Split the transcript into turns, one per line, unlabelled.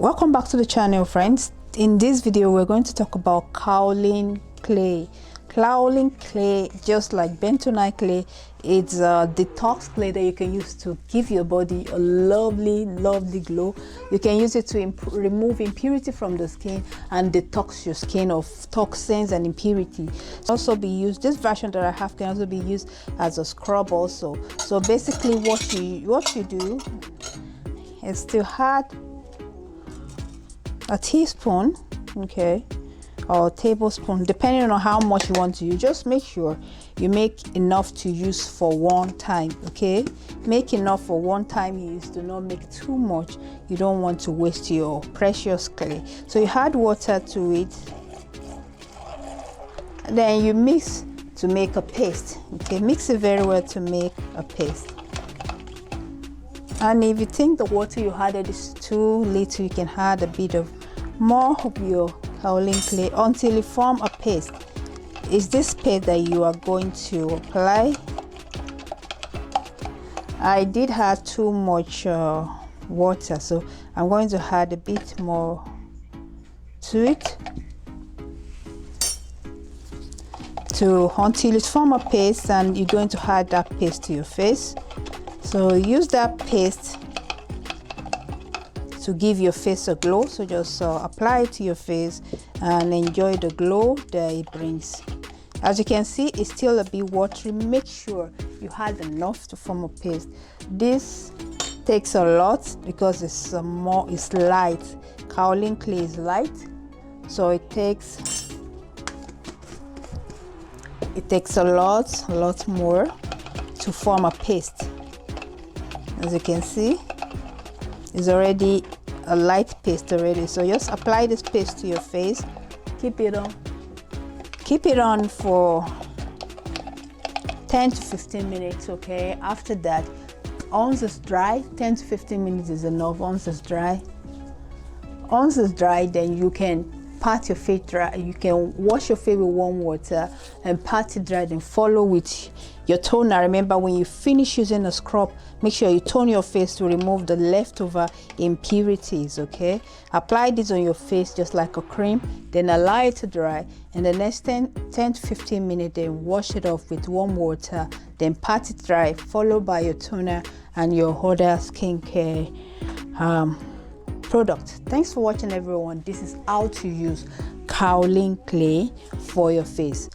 Welcome back to the channel, friends. In this video we're going to talk about kaolin clay. Kaolin clay, just like bentonite clay, it's a detox clay that you can use to give your body a lovely glow. You can use it to remove impurity from the skin and detox your skin of toxins and impurity. Also be used, this version that I have can also be used as a scrub also. So basically what you do is to add a teaspoon, okay, or a tablespoon, depending on how much you want to use. Just make sure you make enough to use for one time, okay? Make enough for one time use. Do not make too much. You don't want to waste your precious clay. So you add water to it, then you mix to make a paste, okay? Mix it very well to make a paste. And if you think the water you added is too little, you can add a bit of more of your kaolin clay until you form a paste. It's this paste that you are going to apply. I did add too much water, so I'm going to add a bit more to it until it form a paste, and you're going to add that paste to your face. So use that paste to give your face a glow. So just apply it to your face and enjoy the glow that it brings. As you can see, it's still a bit watery. Make sure you add enough to form a paste. This takes a lot because it's light. Kaolin clay is light, so it takes a lot more to form a paste. As you can see, it's already a light paste already. So just apply this paste to your face. Keep it on for 10 to 15 minutes, okay? After that, once it's dry, 10 to 15 minutes is enough. Once it's dry, then you can pat your face dry. You can wash your face with warm water and pat it dry, then follow with your toner. Remember, when you finish using a scrub, make sure you tone your face to remove the leftover impurities, okay? Apply this on your face just like a cream, then allow it to dry, and the next 10 to 15 minutes, then wash it off with warm water, then pat it dry, followed by your toner and your other skincare product. Thanks for watching, everyone. This is how to use kaolin clay for your face.